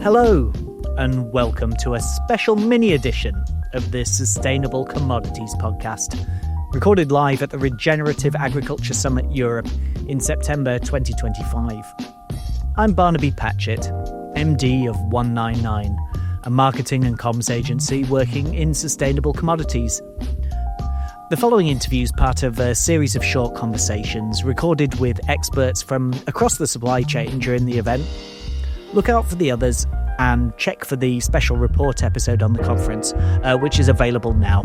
Hello, and welcome to a special mini edition of the Sustainable Commodities Podcast, recorded live at the Regenerative Agriculture Summit Europe in September 2025. I'm Barnaby Patchett, MD of 199, a marketing and comms agency working in sustainable commodities. The following interview is part of a series of short conversations recorded with experts from across the supply chain during the event. Look out for the others and check for the special report episode on the conference, which is available now.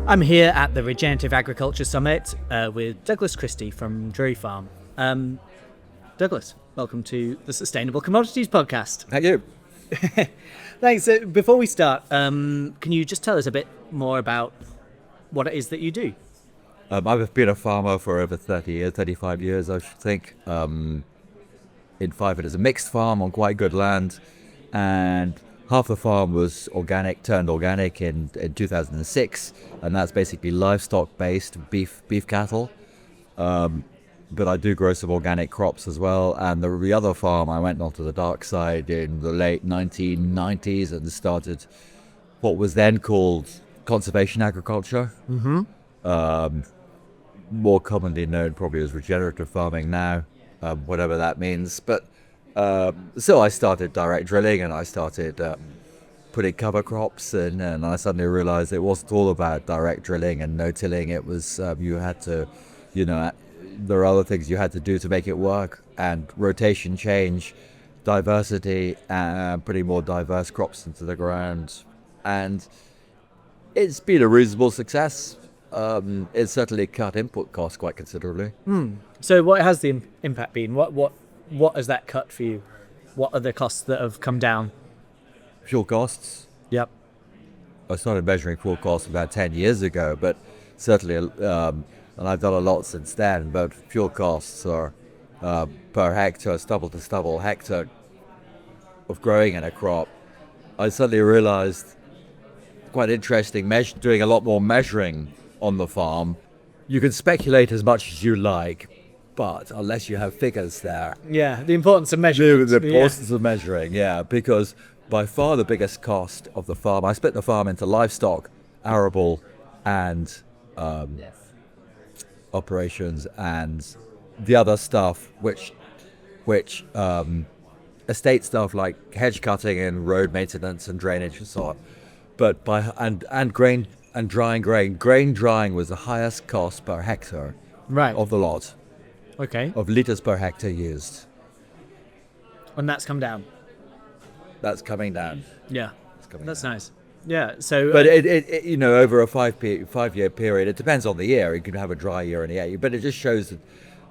I'm here at the Regenerative Agriculture Summit with Douglas Christie from Drury Farm. Douglas, welcome to the Sustainable Commodities Podcast. Thank you. Thanks. Before we start, can you just tell us a bit more about what it is that you do? I've been a farmer for over 35 years, I should think. In Fife, it is a mixed farm on quite good land, and half the farm was turned organic in 2006, and that's basically livestock-based beef cattle. But I do grow some organic crops as well, and the other farm, I went onto the dark side in the late 1990s and started what was then called conservation agriculture. More commonly known probably as regenerative farming now. Whatever that means. But so I started direct drilling, and I started putting cover crops in, and I suddenly realized it wasn't all about direct drilling and no-tilling. It was you had to, there are other things you had to do to make it work, and rotation change, diversity, putting more diverse crops into the ground. And it's been a reasonable success. It's certainly cut input costs quite considerably. So what has the impact been? What has that cut for you? What are the costs that have come down? Fuel costs. Yep. I started measuring fuel costs about 10 years ago, but certainly, and I've done a lot since then, but fuel costs are per hectare, stubble to stubble hectare of growing in a crop. I suddenly realized, quite interesting, doing a lot more measuring on the farm. You can speculate as much as you like, but unless you have figures there. Yeah, the importance of measuring. The importance of measuring, because by far the biggest cost of the farm, I split the farm into livestock, arable, and operations, and the other stuff, which estate stuff like hedge cutting and road maintenance and drainage and so on. But and grain and drying grain. Grain drying was the highest cost per hectare of the lot. Okay. Of litres per hectare used. And that's come down. That's coming down. Yeah. That's nice. Yeah. So. But it over a 5 year period, it depends on the year. You can have a dry year and a year, but it just shows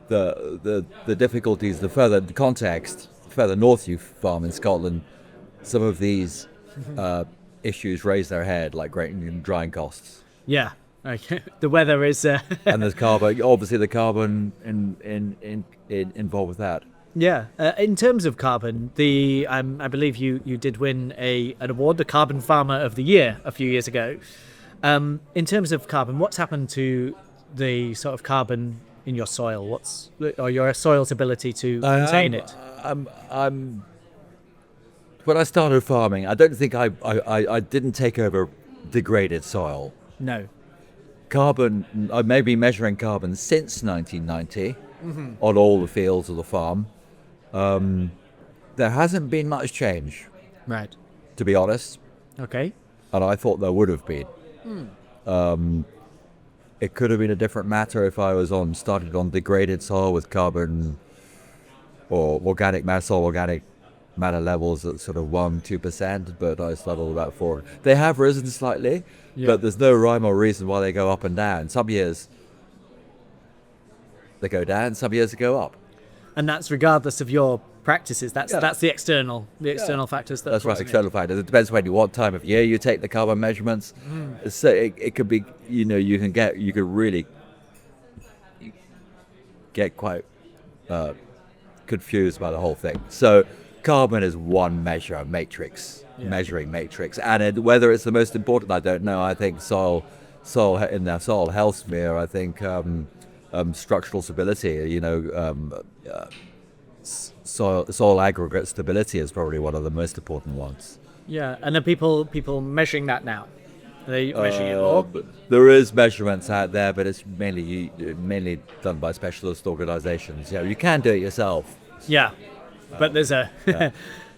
the difficulties. The further north you farm in Scotland, some of these issues raise their head, like grain and drying costs. Yeah. Okay. The weather is. And there's carbon. Obviously, the carbon involved with that. Yeah. In terms of carbon, I believe you did win an award, the Carbon Farmer of the Year, a few years ago. In terms of carbon, what's happened to the sort of carbon in your soil? Or your soil's ability to contain it? When I started farming, I don't think I didn't take over degraded soil. No. Carbon, I may be measuring carbon since 1990 on all the fields of the farm. There hasn't been much change. Right. To be honest. Okay. And I thought there would have been. It could have been a different matter if I was started on degraded soil with carbon or organic matter levels at sort of 1-2%, but I started about 4%. They have risen slightly, but there's no rhyme or reason why they go up and down. Some years they go down, some years they go up. And that's regardless of your practices. That's the external factors. That's right, external factors. It depends what time of year you take the carbon measurements. So it could be, you could really get quite confused by the whole thing. So carbon is one measuring matrix, and whether it's the most important, I don't know. I think soil in their soil health smear, I think structural stability, soil aggregate stability is probably one of the most important ones. Yeah, and are people measuring that now? Are they measuring it all? There is measurements out there, but it's mainly done by specialist organisations. You can do it yourself. Yeah, but there's a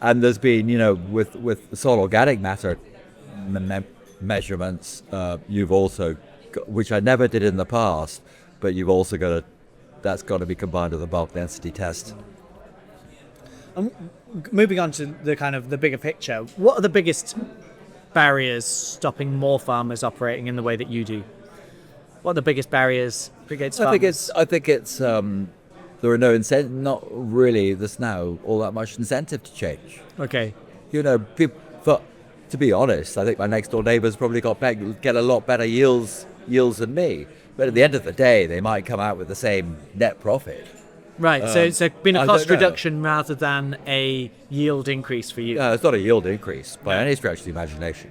and there's been, with soil organic matter measurements, you've also got, which I never did in the past, but you've also that's got to be combined with a bulk density test. Moving on to the bigger picture, what are the biggest barriers stopping more farmers operating in the way that you do? What are the biggest barriers against farmers? I think it's there are no not really. There's now all that much incentive to change. Okay. To be honest, I think my next door neighbours probably get a lot better yields than me. But at the end of the day, they might come out with the same net profit. Right, so it's been a cost reduction rather than a yield increase for you. No, it's not a yield increase by any stretch of the imagination.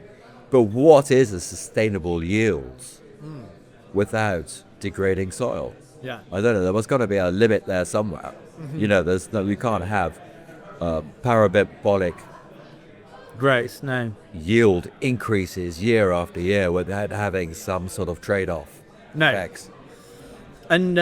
But what is a sustainable yield without degrading soil? Yeah. I don't know. There was got to be a limit there somewhere. Mm-hmm. We can't have parabolic growth, no. Yield increases year after year without having some sort of trade-off. No. Effects. And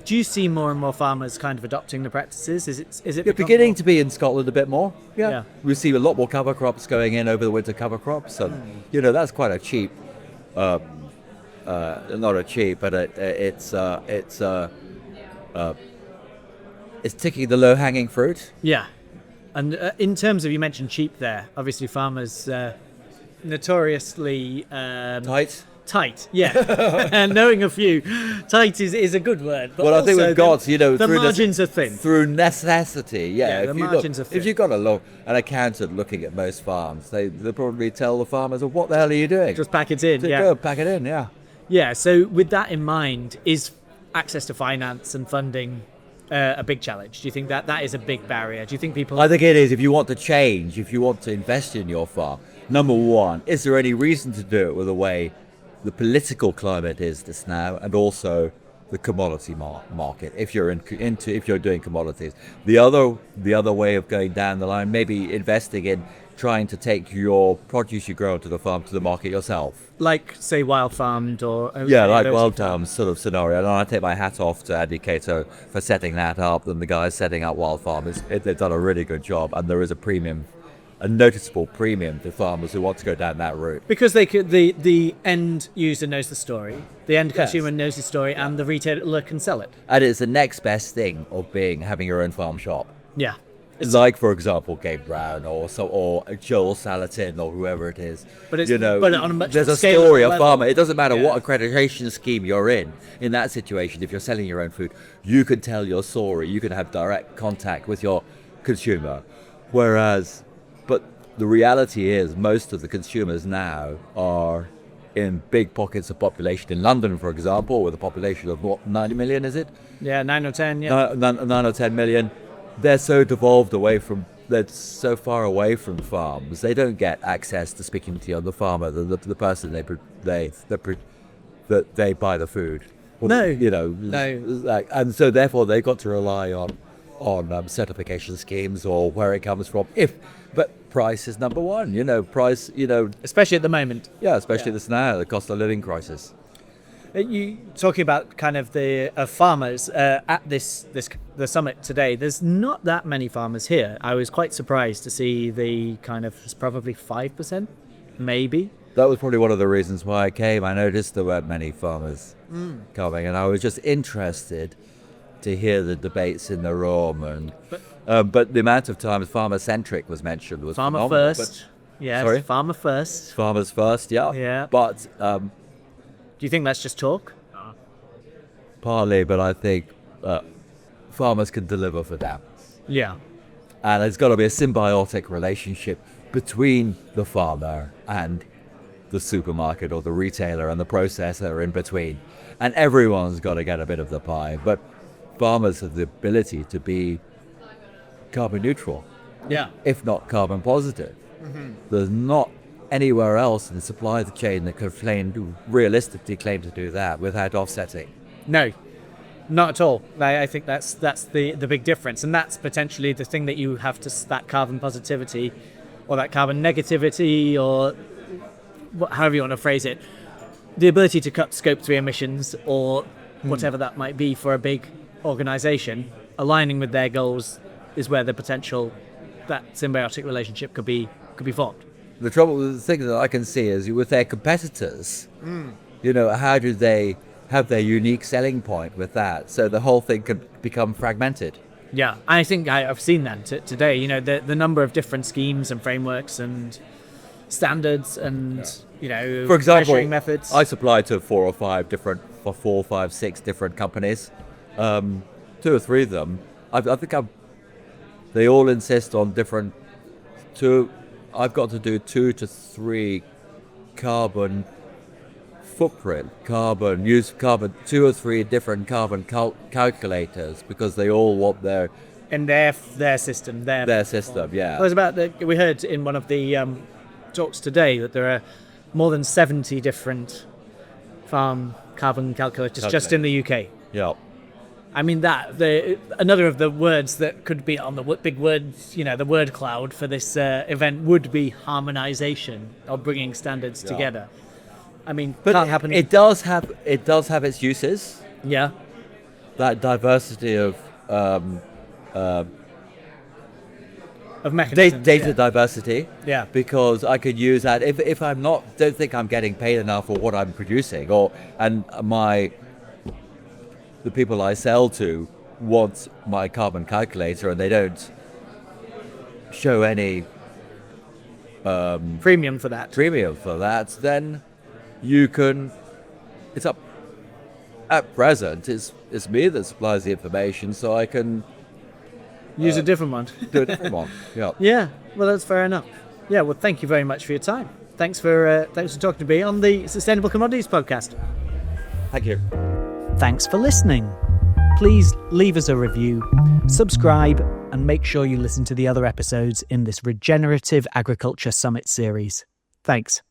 do you see more and more farmers kind of adopting the practices? Is it beginning to be in Scotland a bit more? Yeah. We see a lot more cover crops going in over the winter cover crops. And, that's quite a cheap, not a cheap, but it's ticking the low-hanging fruit. Yeah. And in terms of, you mentioned cheap there, obviously farmers notoriously... Tight, yeah. And knowing a few, tight is a good word. But I think we've got, the margins are thin. Through necessity, yeah. The margins are thin. If you've got an accountant looking at most farms, they'll probably tell the farmers, well, what the hell are you doing? Just pack it in, Go pack it in, yeah. Yeah, so with that in mind, is access to finance and funding a big challenge? Do you think that is a big barrier? Do you think people... I think it is. If you want to change, if you want to invest in your farm, number one, is there any reason to do it with the way the political climate is this now, and also the commodity market? If you're if you're doing commodities, the other way of going down the line, maybe investing in trying to take your produce you grow to the farm to the market yourself, like say wild farmed or like wild farm sort of scenario. And I take my hat off to Advocato for setting that up, and the guys setting up wild farmers. They've done a really good job, and there is a noticeable premium to farmers who want to go down that route. Because the end user knows the story, the end consumer knows the story, and the retailer can sell it. And it's the next best thing of having your own farm shop. Yeah. Like, for example, Gabe Brown or Joel Salatin or whoever it is. But on a much there's a story of farmer. It doesn't matter what accreditation scheme you're in that situation. If you're selling your own food, you can tell your story. You can have direct contact with your consumer. But the reality is most of the consumers now are in big pockets of population. In London, for example, with a population of 90 million, is it? Yeah, 9 or 10, yeah. 9 or 10 million. They're so so far away from farms, they don't get access to speaking to the farmer, the person that they buy the food. No. And so therefore they've got to rely on certification schemes or where it comes from. But price is number one. Especially at the moment. Yeah, especially this now, the cost of living crisis. You talking about kind of the farmers at the summit today. There's not that many farmers here. I was quite surprised to see it's probably 5%, maybe. That was probably one of the reasons why I came. I noticed there weren't many farmers coming, and I was just interested to hear the debates in the room. But the amount of times farmer-centric was mentioned was farmer phenomenal. first. Yes, sorry? Farmer first. Farmers first, yeah. Yeah. But do you think that's just talk? Partly, but I think farmers can deliver for them. Yeah. And there's got to be a symbiotic relationship between the farmer and the supermarket or the retailer and the processor in between. And everyone's got to get a bit of the pie. But farmers have the ability to be carbon neutral, if not carbon positive. Mm-hmm. There's not anywhere else in the supply chain that could realistically claim to do that without offsetting. No, Not at all. I think that's the big difference, and that's potentially the thing that you have to, that carbon positivity or that carbon negativity, or however you want to phrase it, the ability to cut scope 3 emissions or whatever that might be for a big organization, aligning with their goals is where the potential, that symbiotic relationship could be formed. The trouble, the thing that I can see is with their competitors, how do they have their unique selling point with that? So the whole thing could become fragmented. Yeah, I think I've seen that today. The number of different schemes and frameworks and standards and for example, measuring methods. I supply to 4 or 5, 6 different companies. 2 or 3 of them, they all insist on different. I've got to do 2 to 3 carbon footprint, 2 or 3 different carbon calculators, because they all want their system. Their system, yeah. It was we heard in one of the talks today that there are more than 70 different farm carbon calculators just in the UK. Yeah. I mean, another of the words that could be on the big words, the word cloud for this event would be harmonization, or bringing standards together. I mean, but can't happen. It does have its uses. Yeah. That diversity of mechanisms. Data diversity. Yeah. Because I could use that if don't think I'm getting paid enough for what I'm producing, the people I sell to want my carbon calculator and they don't show any premium for that, then you can. It's up. At present, it's me that supplies the information, so I can use a different one. Do a different one. Yeah. Yeah. Well, that's fair enough. Yeah. Well, thank you very much for your time. Thanks for talking to me on the Sustainable Commodities Podcast. Thank you. Thanks for listening. Please leave us a review, subscribe, and make sure you listen to the other episodes in this Regenerative Agriculture Summit series. Thanks.